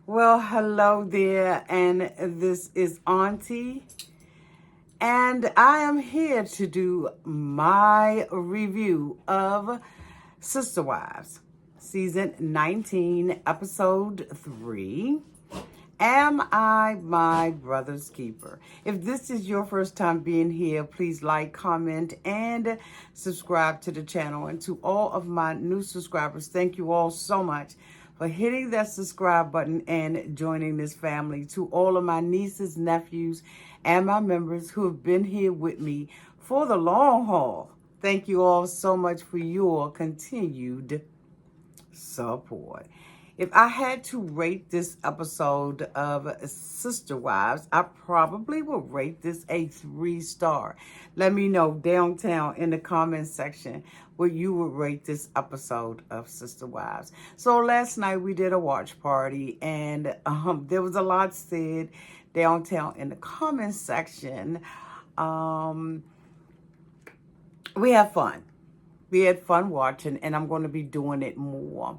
Well, hello there, and this is Auntie, and I am here to do my review of Sister Wives, Season 19, Episode 3. Am I my brother's keeper? If this is your first time being here, please like, comment, and subscribe to the channel. And to all of my new subscribers, thank you all so much for hitting that subscribe button and joining this family. To all of my nieces, nephews, and my members who have been here with me for the long haul, thank you all so much for your continued support. If I had to rate this episode of Sister Wives, I probably would rate this a 3-star. Let me know downtown in the comment section what you would rate this episode of Sister Wives. So last night we did a watch party, and there was a lot said downtown in the comment section. We had fun. We had fun watching, and I'm going to be doing it more.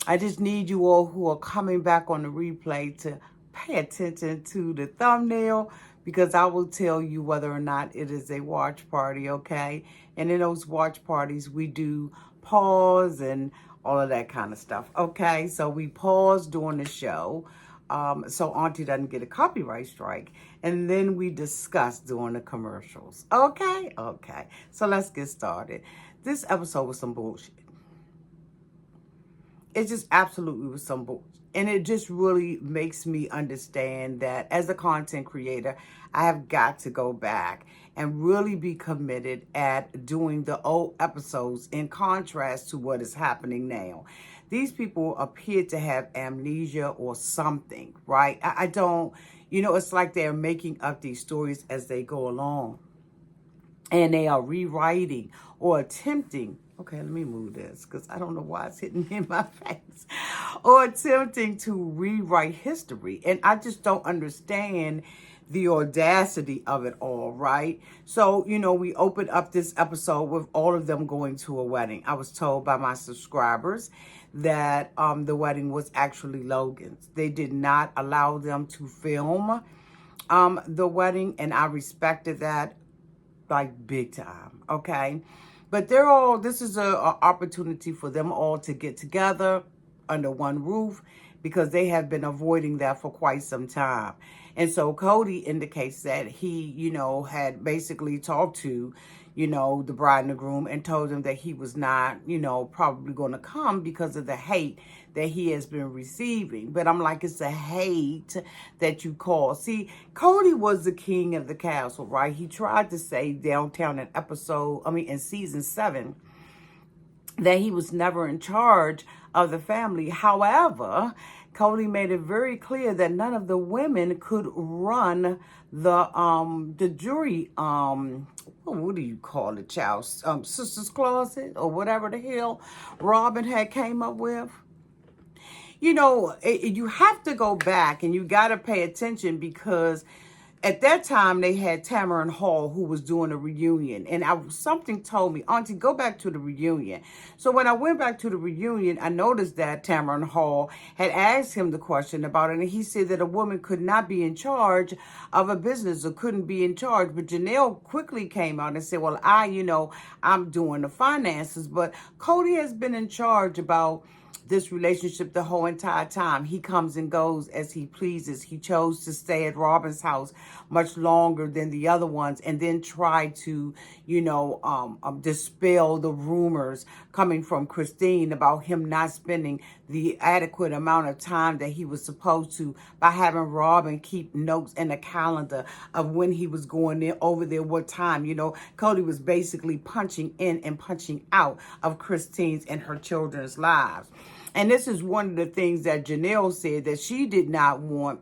I just need you all who are coming back on the replay to pay attention to the thumbnail, because I will tell you whether or not it is a watch party, okay? And in those watch parties, we do pause and all of that kind of stuff, okay? So we pause during the show so Auntie doesn't get a copyright strike. And then we discuss during the commercials, okay? Okay, so let's get started. This episode was some bullshit. It just absolutely was some bullshit. And it just really makes me understand that as a content creator, I have got to go back and really be committed at doing the old episodes in contrast to what is happening now. These people appear to have amnesia or something, right? I don't, it's like they're making up these stories as they go along. And they are rewriting or attempting. Okay, let me move this because I don't know why it's hitting me in my face. Or attempting to rewrite history. And I just don't understand the audacity of it all, right? So, we opened up this episode with all of them going to a wedding. I was told by my subscribers that the wedding was actually Logan's. They did not allow them to film the wedding, and I respected that like big time, okay? But this is a opportunity for them all to get together under one roof, because they have been avoiding that for quite some time. And so Cody indicates that he, had basically talked to, the bride and the groom and told them that he was not, probably going to come because of the hate that he has been receiving. But I'm like, it's a hate that you call. See, Cody was the king of the castle, right? He tried to say downtown in season 7, that he was never in charge of the family. However, Cody made it very clear that none of the women could run the jury, what do you call it, child? Sister's closet or whatever the hell Robin had came up with. You have to go back and you got to pay attention, because at that time they had Tamara Hall who was doing a reunion, and something told me, Auntie, go back to the reunion. So when I went back to the reunion, I noticed that Tamara Hall had asked him the question about it, and he said that a woman could not be in charge of a business or couldn't be in charge. But Janelle quickly came out and said, well, I'm doing the finances, but Cody has been in charge about this relationship the whole entire time. He comes and goes as he pleases. He chose to stay at Robin's house much longer than the other ones, and then try to, dispel the rumors coming from Christine about him not spending the adequate amount of time that he was supposed to by having Robin keep notes in a calendar of when he was going there, over there, what time. Cody was basically punching in and punching out of Christine's and her children's lives. And this is one of the things that Janelle said that she did not want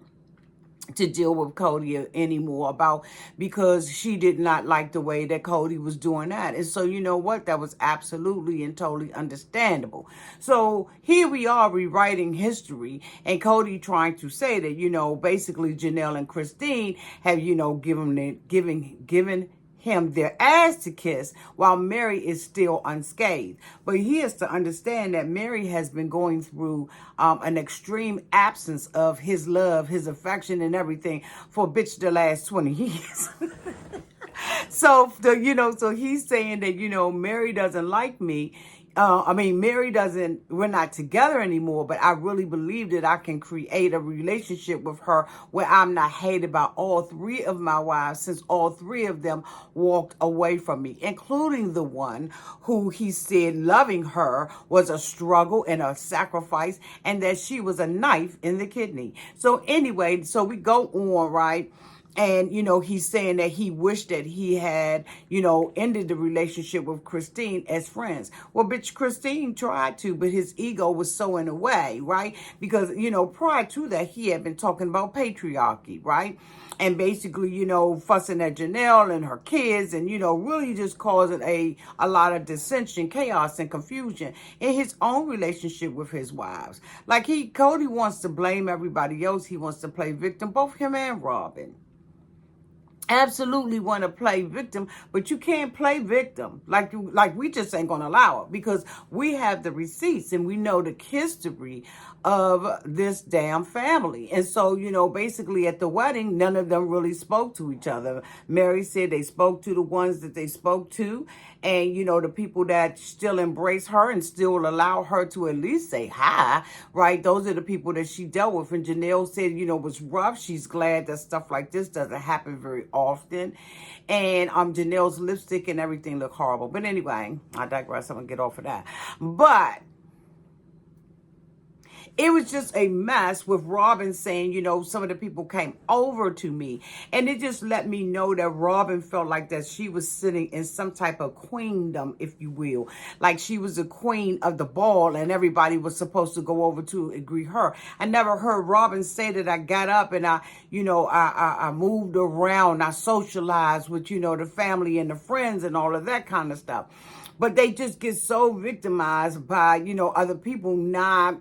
to deal with Cody anymore about, because she did not like the way that Cody was doing that. And so, you know what? That was absolutely and totally understandable. So here we are rewriting history, and Cody trying to say that, basically Janelle and Christine have, given him their ass to kiss while Mary is still unscathed. But he has to understand that Mary has been going through an extreme absence of his love, his affection, and everything for bitch the last 20 years. So, so he's saying that, Mary doesn't like me. Mary doesn't, we're not together anymore, but I really believe that I can create a relationship with her where I'm not hated by all three of my wives, since all three of them walked away from me, including the one who he said loving her was a struggle and a sacrifice, and that she was a knife in the kidney. So anyway, so we go on, right? And, he's saying that he wished that he had, ended the relationship with Christine as friends. Well, bitch, Christine tried to, but his ego was so in the way, right? Because, prior to that, he had been talking about patriarchy, right? And basically, fussing at Janelle and her kids and, really just causing a lot of dissension, chaos, and confusion in his own relationship with his wives. Like Cody wants to blame everybody else. He wants to play victim, both him and Robin. Absolutely want to play victim, but you can't play victim. Like we just ain't gonna allow it, because we have the receipts and we know the history of this damn family. And so, basically at the wedding, none of them really spoke to each other. Mary said they spoke to the ones that they spoke to, and the people that still embrace her and still allow her to at least say hi, right? Those are the people that she dealt with. And Janelle said, it was rough. She's glad that stuff like this doesn't happen very often. And Janelle's lipstick and everything looked horrible. But anyway, I digress. I'm gonna get off of that. But it was just a mess with Robin saying, some of the people came over to me. And it just let me know that Robin felt like that she was sitting in some type of queendom, if you will. Like she was the queen of the ball and everybody was supposed to go over to greet her. I never heard Robin say that I got up and I moved around. I socialized with, the family and the friends and all of that kind of stuff. But they just get so victimized by, other people not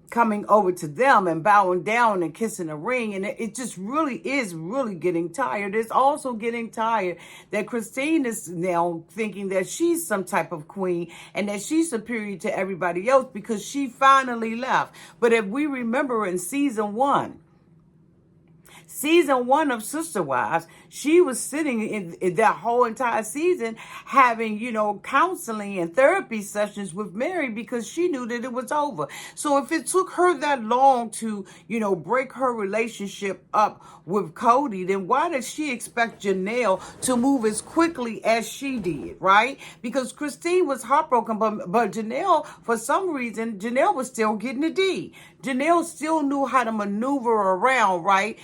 coming over to them and bowing down and kissing a ring. And it just really is really getting tired. It's also getting tired that Christine is now thinking that she's some type of queen and that she's superior to everybody else because she finally left. But if we remember in season one of Sister Wives, she was sitting in that whole entire season having, counseling and therapy sessions with Mary because she knew that it was over. So if it took her that long to, break her relationship up with Cody, then why did she expect Janelle to move as quickly as she did, right? Because Christine was heartbroken, but Janelle, for some reason, Janelle was still getting the D. Janelle still knew how to maneuver around, right?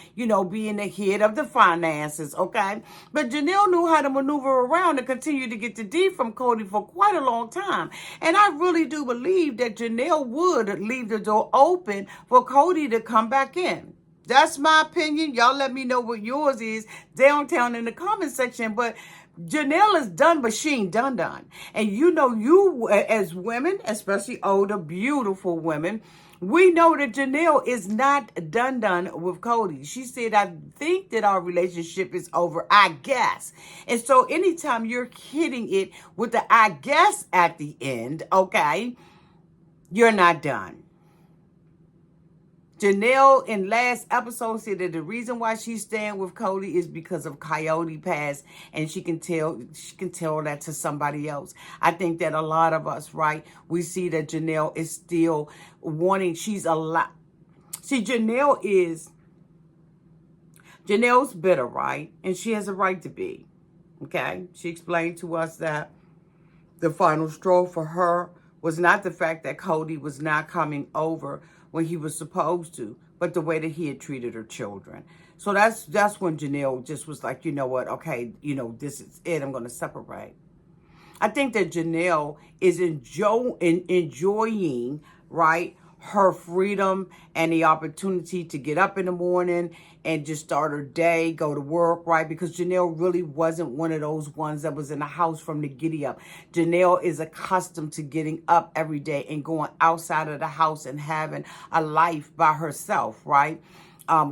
Being the head of the finances, okay? But Janelle knew how to maneuver around and continue to get the D from Cody for quite a long time. And I really do believe that Janelle would leave the door open for Cody to come back in. That's my opinion. Y'all let me know what yours is downtown in the comment section. But Janelle is done, but she ain't done. And you as women, especially older, beautiful women, we know that Janelle is not done with Cody. She said, I think that our relationship is over, I guess. And so anytime you're hitting it with the I guess at the end, okay, you're not done. Janelle in last episode said that the reason why she's staying with Cody is because of Coyote Pass, and she can tell that to somebody else. I think that a lot of us, right, we see that Janelle is still wanting, she's a lot. See, Janelle's bitter, right? And she has a right to be. Okay? She explained to us that the final straw for her was not the fact that Cody was not coming over when he was supposed to, but the way that he had treated her children. So that's when Janelle just was like, you know what, okay, this is it, I'm going to separate. I think that Janelle is enjoying, right, her freedom and the opportunity to get up in the morning and just start her day, go to work, right? Because Janelle really wasn't one of those ones that was in the house from the giddy up. Janelle is accustomed to getting up every day and going outside of the house and having a life by herself, right?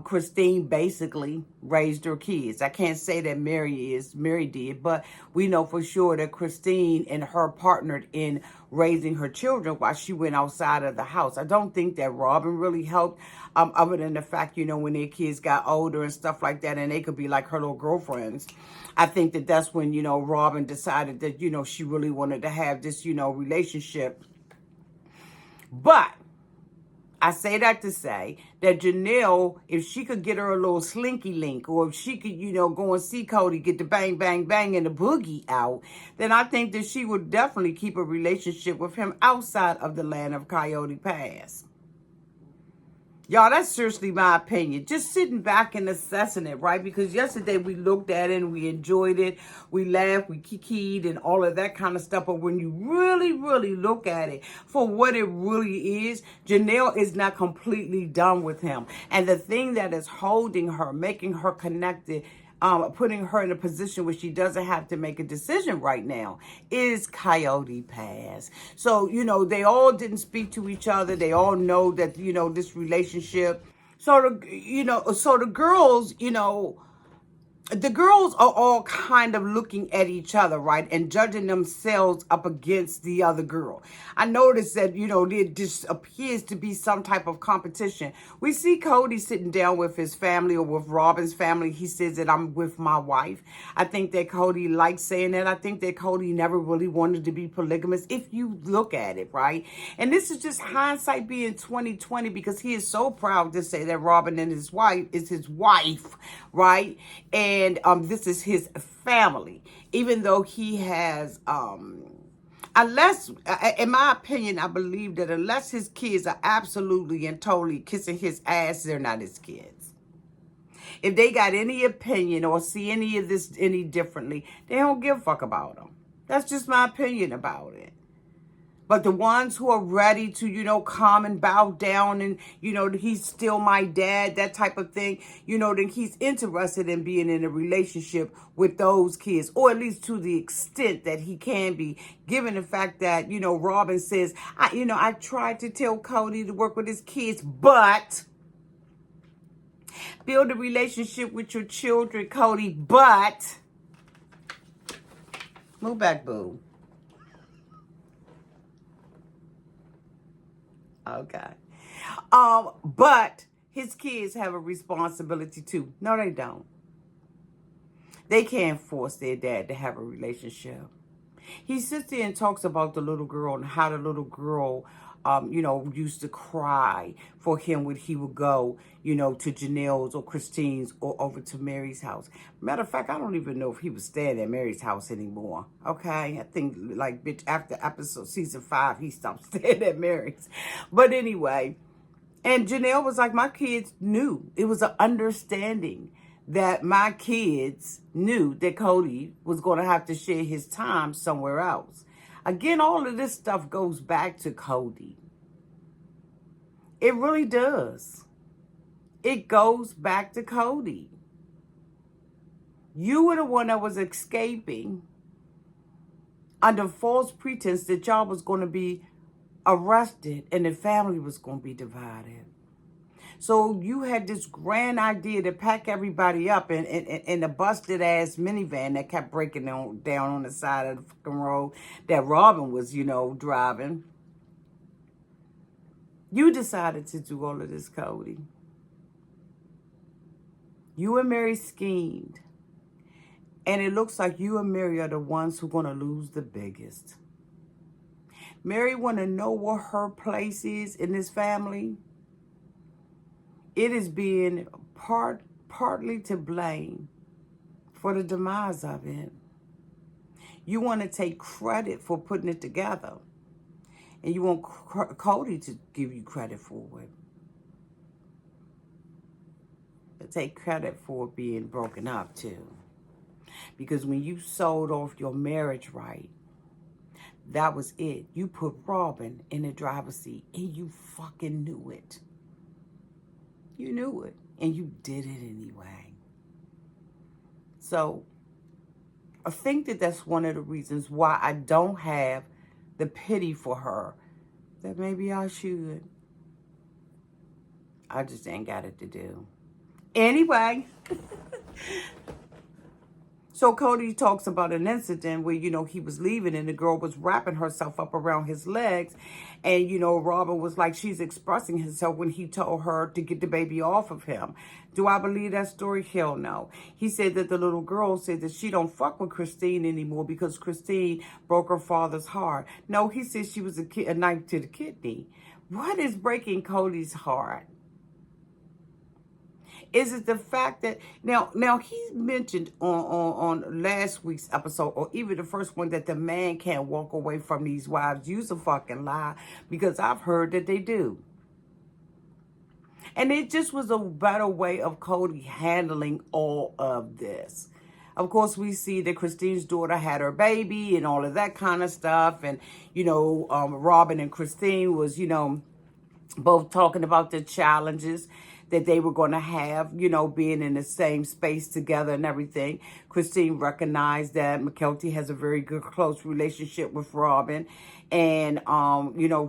Christine basically raised her kids. I can't say that Mary did, but we know for sure that Christine and her partnered in raising her children while she went outside of the house. I don't think that Robin really helped, other than the fact, when their kids got older and stuff like that, and they could be like her little girlfriends. I think that that's when, Robin decided that, she really wanted to have this, relationship. But I say that to say that Janelle, if she could get her a little slinky link, or if she could, go and see Cody, get the bang, bang, bang and the boogie out, then I think that she would definitely keep a relationship with him outside of the land of Coyote Pass. Y'all, that's seriously my opinion. Just sitting back and assessing it, right? Because yesterday we looked at it and we enjoyed it. We laughed, we kikied and all of that kind of stuff. But when you really, really look at it for what it really is, Janelle is not completely done with him. And the thing that is holding her, making her connected, putting her in a position where she doesn't have to make a decision right now is Coyote Pass. So, they all didn't speak to each other. They all know that, this relationship. So, so the girls are all kind of looking at each other, right? And judging themselves up against the other girl. I noticed that, there just appears to be some type of competition. We see Cody sitting down with his family or with Robin's family. He says that I'm with my wife. I think that Cody likes saying that. I think that Cody never really wanted to be polygamous if you look at it, right? And this is just hindsight being 2020 because he is so proud to say that Robin and his wife is his wife, right? And this is his family, even though he has, unless, in my opinion, I believe that unless his kids are absolutely and totally kissing his ass, they're not his kids. If they got any opinion or see any of this any differently, they don't give a fuck about them. That's just my opinion about it. But the ones who are ready to, come and bow down and, he's still my dad, that type of thing, then he's interested in being in a relationship with those kids, or at least to the extent that he can be, given the fact that, Robin says, I tried to tell Cody to work with his kids, but build a relationship with your children, Cody, but move back, boo. Okay. But his kids have a responsibility too. No, they don't. They can't force their dad to have a relationship. He sits there and talks about the little girl and how the little girl, used to cry for him when he would go, to Janelle's or Christine's or over to Mary's house. Matter of fact, I don't even know if he was staying at Mary's house anymore. Okay? I think, bitch, after season 5, he stopped staying at Mary's. But anyway, and Janelle was like, my kids knew. It was an understanding that my kids knew that Cody was going to have to share his time somewhere else. Again, all of this stuff goes back to Cody. It really does. It goes back to Cody. You were the one that was escaping under false pretense that y'all was going to be arrested and the family was going to be divided. So you had this grand idea to pack everybody up in a busted ass minivan that kept breaking down on the side of the fucking road that Robin was, driving. You decided to do all of this, Cody. You and Mary schemed. And it looks like you and Mary are the ones who are going to lose the biggest. Mary want to know what her place is in this family. It is being partly to blame for the demise of it. You want to take credit for putting it together. And you want Cody to give you credit for it. But take credit for it being broken up too. Because when you sold off your marriage right, that was it. You put Robin in the driver's seat and you fucking knew it. You knew it, and you did it anyway. So, I think that that's one of the reasons why I don't have the pity for her that maybe I should. I just ain't got it to do. Anyway, so Cody talks about an incident where, he was leaving and the girl was wrapping herself up around his legs. And, Robin was like, she's expressing herself when he told her to get the baby off of him. Do I believe that story? Hell no. He said that the little girl said that she don't fuck with Christine anymore because Christine broke her father's heart. No, he said she was a knife to the kidney. What is breaking Cody's heart? Is it the fact that now he mentioned on last week's episode, or even the first one, that the man can't walk away from these wives? Use a fucking lie, because I've heard that they do. And it just was a better way of Cody handling all of this. Of course, we see that Christine's daughter had her baby and all of that kind of stuff. And, Robin and Christine was, both talking about the challenges that they were going to have, being in the same space together and everything. Christine recognized that McKelty has a very good, close relationship with Robin. And,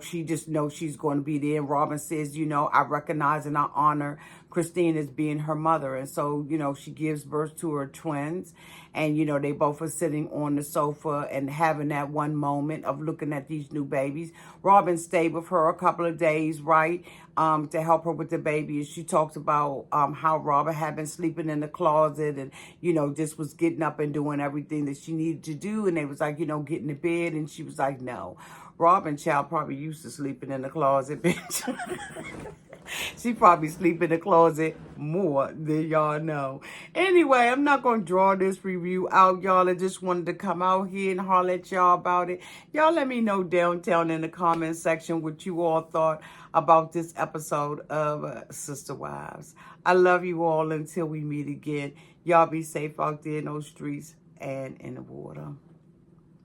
she just knows she's going to be there. And Robin says, I recognize and I honor Christine as being her mother. And so, she gives birth to her twins. And, they both are sitting on the sofa and having that one moment of looking at these new babies. Robin stayed with her a couple of days, right, to help her with the baby. And she talked about how Robin had been sleeping in the closet and, just was getting up and doing everything that she needed to do. And they was like, get in the bed. And she was like, no. Robin child probably used to sleeping in the closet, bitch. She probably sleep in the closet more than y'all know. Anyway, I'm not going to draw this review out, y'all. I just wanted to come out here and holler at y'all about it. Y'all let me know downtown in the comment section what you all thought about this episode of Sister Wives. I love you all until we meet again. Y'all be safe out there in those streets and in the water.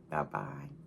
Bye-bye.